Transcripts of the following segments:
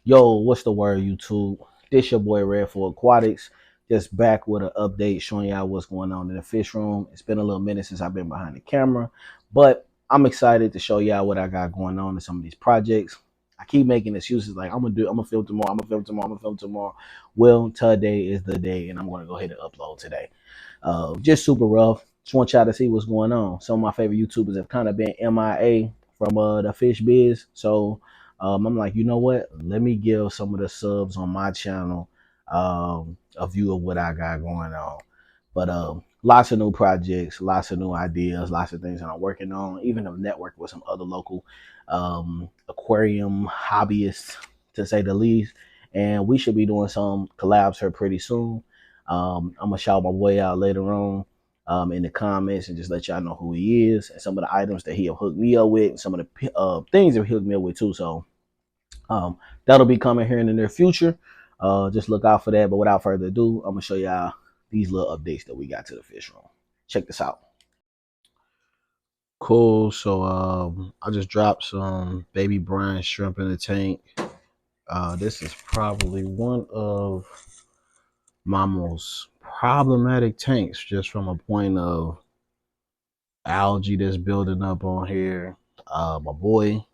Yo, what's the word, YouTube? This your boy Red for Aquatics, just back with an update showing y'all what's going on in the fish room. It's been a little minute since I've been behind the camera, but I'm excited to show y'all what I got going on in some of these projects. I keep making excuses like I'm gonna film tomorrow, I'm gonna film tomorrow, I'm gonna film tomorrow. Well, today is the day, and I'm gonna go ahead and upload today. Just super rough. Just want y'all to see what's going on. Some of my favorite YouTubers have kind of been MIA from the fish biz, so I'm like, you know what? Let me give some of the subs on my channel a view of what I got going on. But lots of new projects, lots of new ideas, lots of things that I'm working on. Even a network with some other local aquarium hobbyists, to say the least. And we should be doing some collabs here pretty soon. I'm gonna shout my boy out later on in the comments and just let y'all know who he is and some of the items that he have hooked me up with, and some of the things that he hooked me up with too. So that'll be coming here in the near future. Just look out for that. But without further ado, I'm gonna show y'all these little updates that we got to the fish room. Check this out. Cool. So I just dropped some baby brine shrimp in the tank. This is probably one of my most problematic tanks, just from a point of algae that's building up on here. My boy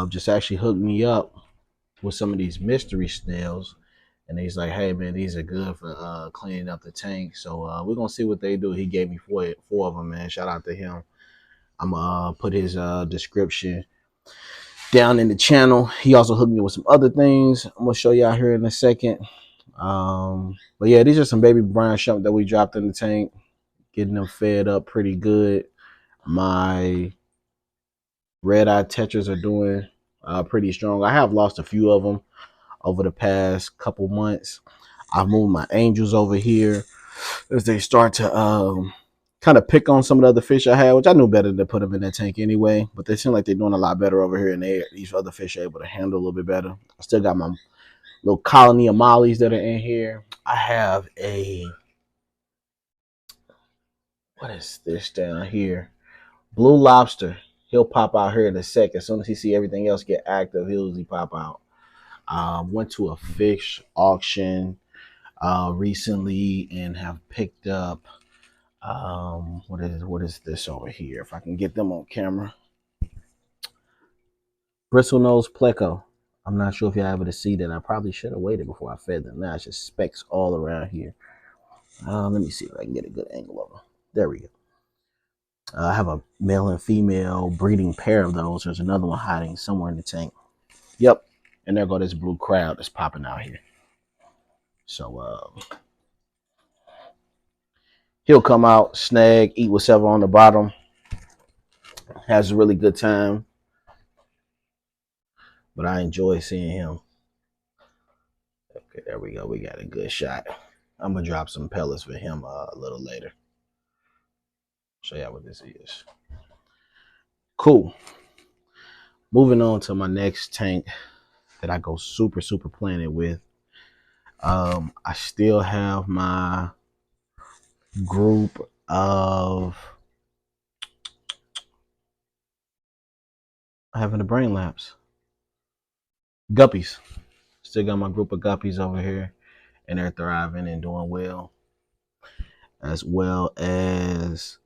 just actually hooked me up with some of these mystery snails, and he's like, hey man, these are good for cleaning up the tank. So we're gonna see what they do. He gave me four of them, man. Shout out to him. I'm gonna put his description down in the channel. He also hooked me with some other things I'm gonna show y'all here in a second. But yeah, these are some baby brown shrimp that we dropped in the tank, getting them fed up pretty good. My red eye tetras are doing pretty strong. I have lost a few of them over the past couple months. I've moved my angels over here as they start to kind of pick on some of the other fish I had, which I knew better to put them in that tank anyway. But they seem like they're doing a lot better over here, and these other fish are able to handle a little bit better. I still got my little colony of mollies that are in here. I have a, what is this down here? Blue lobster. He'll pop out here in a sec. As soon as he see everything else get active, he'll usually pop out. Went to a fish auction recently and have picked up what is this over here? If I can get them on camera, bristlenose pleco. I'm not sure if you're able to see that. I probably should have waited before I fed them. Now it's just specks all around here. Let me see if I can get a good angle of them. There we go. I have a male and female breeding pair of those. There's another one hiding somewhere in the tank. Yep, and there go this blue crab that's popping out here. So he'll come out, snag, eat whatever on the bottom. Has a really good time, but I enjoy seeing him. Okay, there we go. We got a good shot. I'm gonna drop some pellets for him a little later. Show y'all what this is. Cool. Moving on to my next tank that I go super planet with. I still have my group of having a brain lapse. Guppies. Still got my group of guppies over here, and they're thriving and doing well. As well as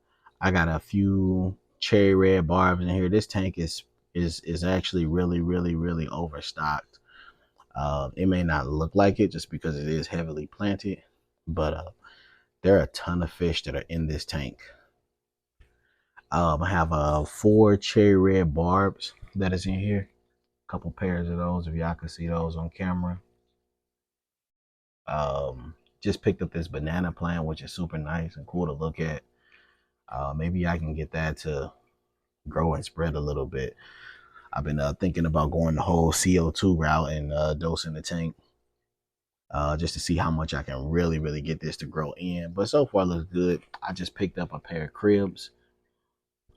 I got a few cherry red barbs in here. This tank is actually really overstocked. It may not look like it just because it is heavily planted, but there are a ton of fish that are in this tank. I have 4 cherry red barbs that is in here. A couple pairs of those, if y'all can see those on camera. Just picked up this banana plant, which is super nice and cool to look at. Maybe I can get that to grow and spread a little bit. I've been thinking about going the whole CO2 route and dosing the tank just to see how much I can really get this to grow in. But so far it looks good. I just picked up a pair of cribs.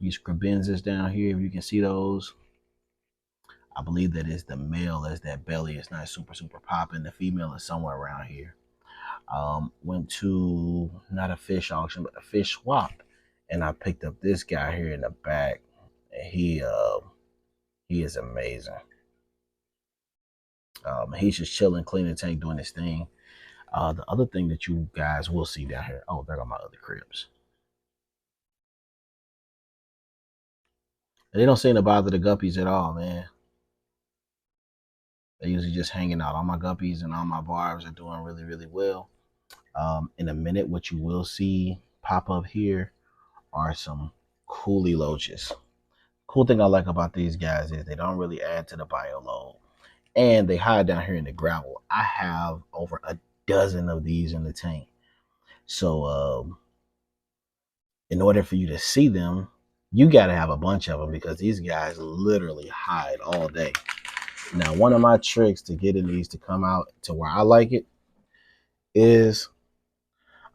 These cribenzas down here, if you can see those. I believe that is the male, as that belly is not super popping. The female is somewhere around here. Went to not a fish auction, but a fish swap, and I picked up this guy here in the back. And he is amazing. He's just chilling, cleaning the tank, doing his thing. The other thing that you guys will see down here. Oh, there go my other cribs. And they don't seem to bother the guppies at all, man. They usually just hanging out. All my guppies and all my barbs are doing really, really well. In a minute, what you will see pop up here are some coolie loaches. Cool thing I like about these guys is they don't really add to the bio load, and they hide down here in the gravel. I have over a dozen of these in the tank. So in order for you to see them, you got to have a bunch of them because these guys literally hide all day. Now, one of my tricks to getting these to come out to where I like it is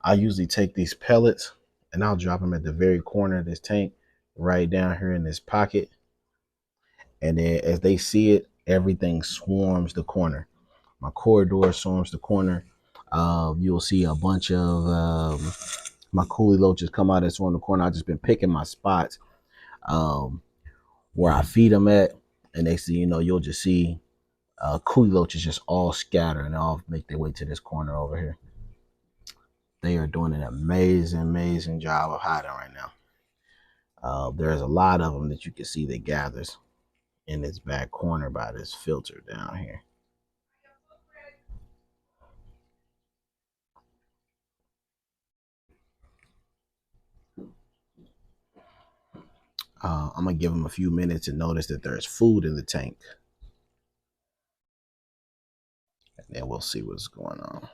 I usually take these pellets and I'll drop them at the very corner of this tank, right down here in this pocket. And then as they see it, everything swarms the corner. My corridor swarms the corner. You'll see a bunch of my coolie loaches come out and swarm the corner. I've just been picking my spots um, where I feed them at. And next thing you know, you'll just see coolie loaches just all scatter and all make their way to this corner over here. They are doing an amazing, amazing job of hiding right now. There's a lot of them that you can see that gathers in this back corner by this filter down here. I'm gonna give them a few minutes and notice that there's food in the tank, and then we'll see what's going on.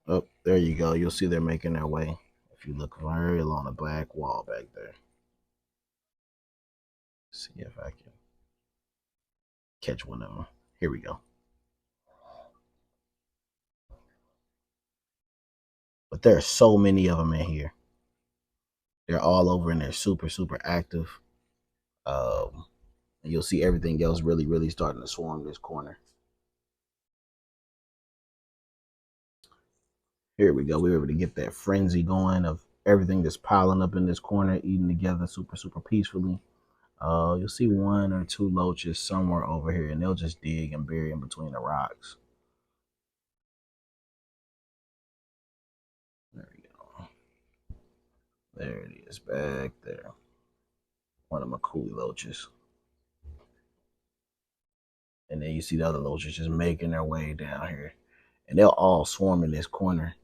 Oh, there you go. You'll see they're making their way. If you look very along the back wall back there, see if I can catch one of them. Here we go. But there are so many of them in here. They're all over and they're super, super active. And you'll see everything else really, really starting to swarm this corner. Here we go. We were able to get that frenzy going of everything just piling up in this corner, eating together super, super peacefully. You'll see one or two loaches somewhere over here, and they'll just dig and bury in between the rocks. There we go. There it is, back there. One of my coolie loaches. And then you see the other loaches just making their way down here. And they'll all swarm in this corner.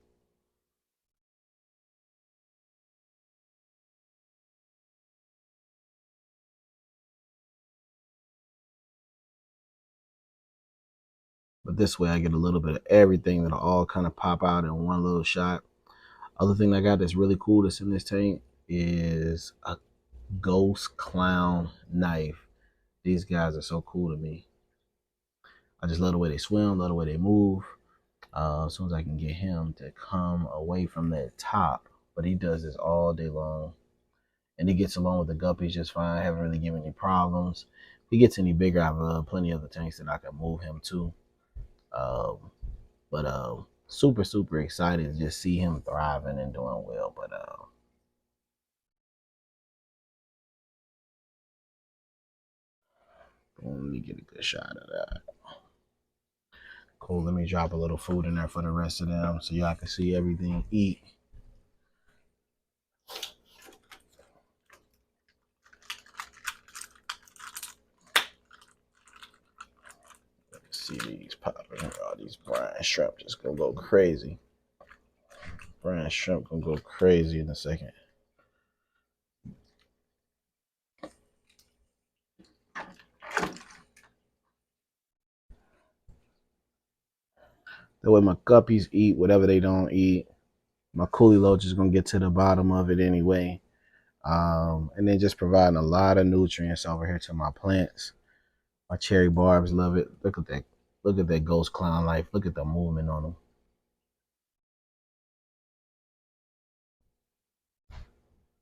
But this way I get a little bit of everything that'll all kind of pop out in one little shot. Other thing I got that's really cool that's in this tank is a ghost clown knife. These guys are so cool to me. I just love the way they swim, love the way they move. As soon as I can get him to come away from that top, but he does this all day long. And he gets along with the guppies just fine. I haven't really given any problems. If he gets any bigger, I have plenty of other tanks that I can move him to. But super, super excited to just see him thriving and doing well. But let me get a good shot of that. Cool. Let me drop a little food in there for the rest of them so y'all can see everything eat. Let's see these popping. All these brine shrimp just gonna go crazy. Brine shrimp gonna go crazy in a second. That way my guppies eat whatever they don't eat. My coolie loach is gonna get to the bottom of it anyway. And then just providing a lot of nutrients over here to my plants. My cherry barbs love it. Look at that. Look at that ghost clown life. Look at the movement on them.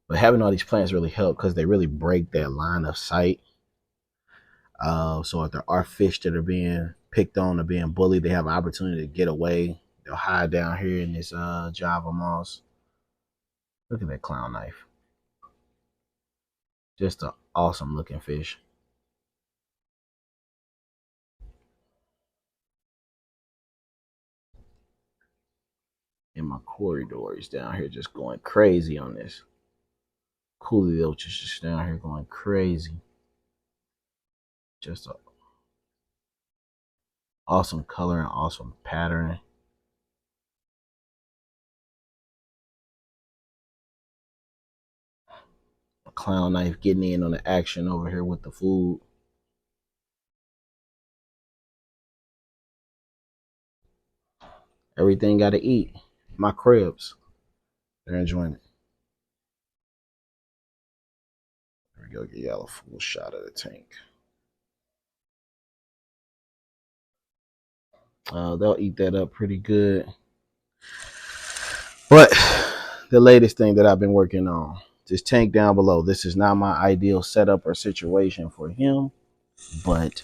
But having all these plants really help because they really break that line of sight. So if there are fish that are being picked on or being bullied, they have an opportunity to get away. They'll hide down here in this Java moss. Look at that clown knife. Just an awesome looking fish. And my corridor is down here just going crazy on this. Coolio just down here going crazy. Just a awesome color and awesome pattern. A clown knife getting in on the action over here with the food. Everything got to eat. My cribs, they're enjoying it. There we go. Get y'all a full shot of the tank. They'll eat that up pretty good. But the latest thing that I've been working on, this tank down below. This is not my ideal setup or situation for him, but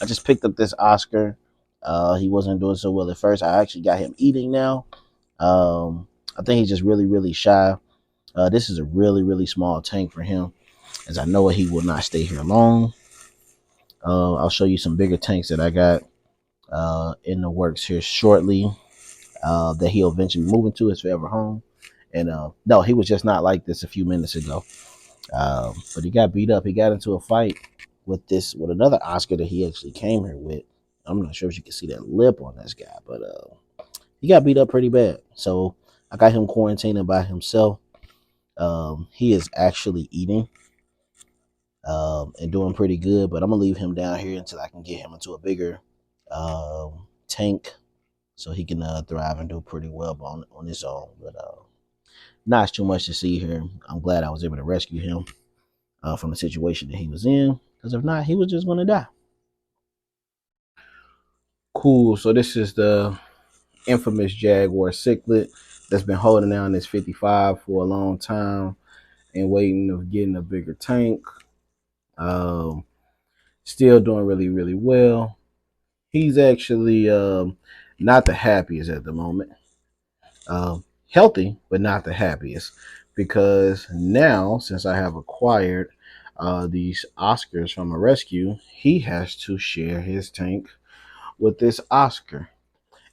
I just picked up this Oscar. He wasn't doing so well at first. I actually got him eating now. I think he's just really, really shy. This is a really, really small tank for him, as I know he will not stay here long. I'll show you some bigger tanks that I got in the works here shortly, that he'll eventually move into his forever home. And no, he was just not like this a few minutes ago. But he got beat up. He got into a fight with another Oscar that he actually came here with. I'm not sure if you can see that lip on this guy, but he got beat up pretty bad. So I got him quarantining by himself. He is actually eating and doing pretty good, but I'm gonna leave him down here until I can get him into a bigger tank so he can thrive and do pretty well on his own. But not too much to see here. I'm glad I was able to rescue him from the situation that he was in, because if not, he was just gonna die. Cool. So this is the infamous Jaguar cichlid that's been holding down this 55 for a long time and waiting of getting a bigger tank. Um, Still doing really, really well. He's actually not the happiest at the moment. Healthy, but not the happiest, because now, since I have acquired these Oscars from a rescue, he has to share his tank with this Oscar.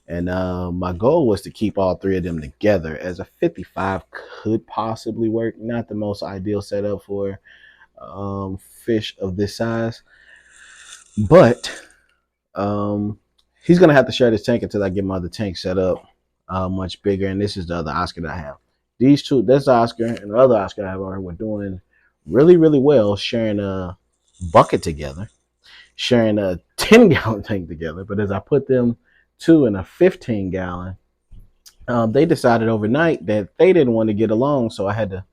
And my goal was to keep all three of them together, as a 55 could possibly work. Not the most ideal setup for fish of this size, but he's gonna have to share this tank until I get my other tank set up much bigger. And this is the other Oscar that I have. These two, this Oscar and the other Oscar I have already, were doing really, really well, sharing a bucket together, sharing a 10-gallon tank together. But as I put them two in a 15-gallon, they decided overnight that they didn't want to get along. So I had to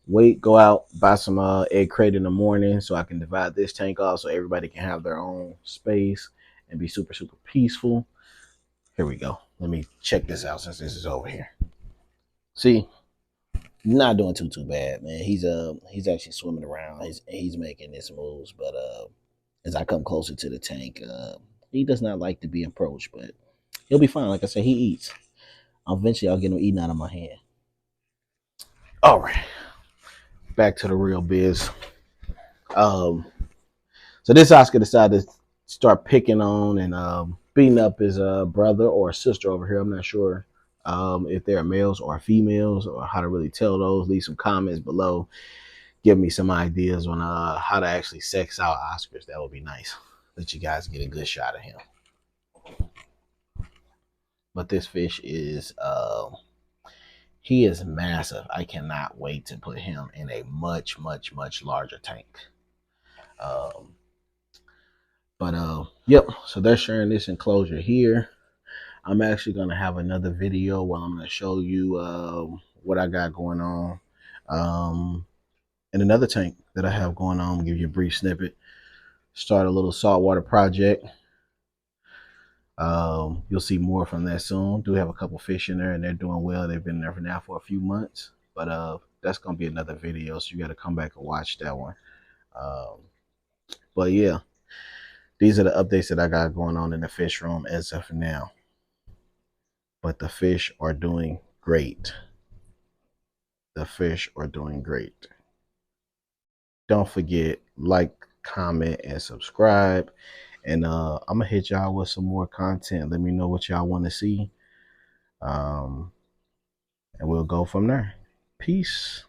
wait, go out, buy some egg crate in the morning so I can divide this tank off so everybody can have their own space and be super, super peaceful. Here we go. Let me check this out since this is over here. See, not doing too bad, man. He's actually swimming around. He's making his moves, but as I come closer to the tank, he does not like to be approached, but he'll be fine. Like I said, he eats. Eventually, I'll get him eating out of my hand. All right, back to the real biz. Um, so this Oscar decided to start picking on and beating up his brother or sister over here. I'm not sure if they're males or females, or how to really tell those. Leave some comments below. Give me some ideas on how to actually sex out Oscars. That would be nice. Let you guys get a good shot of him. But this fish is he is massive. I cannot wait to put him in a much, much, much larger tank. Yep. So they're sharing this enclosure here. I'm actually gonna have another video where I'm gonna show you what I got going on, and another tank that I have going on. I'll give you a brief snippet. Start a little saltwater project. You'll see more from that soon. Do have a couple fish in there, and they're doing well. They've been there for now for a few months, but that's gonna be another video, so you got to come back and watch that one. But yeah, these are the updates that I got going on in the fish room as of now. But the fish are doing great. The fish are doing great. Don't forget, like, comment, and subscribe. And I'm gonna hit y'all with some more content. Let me know what y'all want to see. go from there. Peace.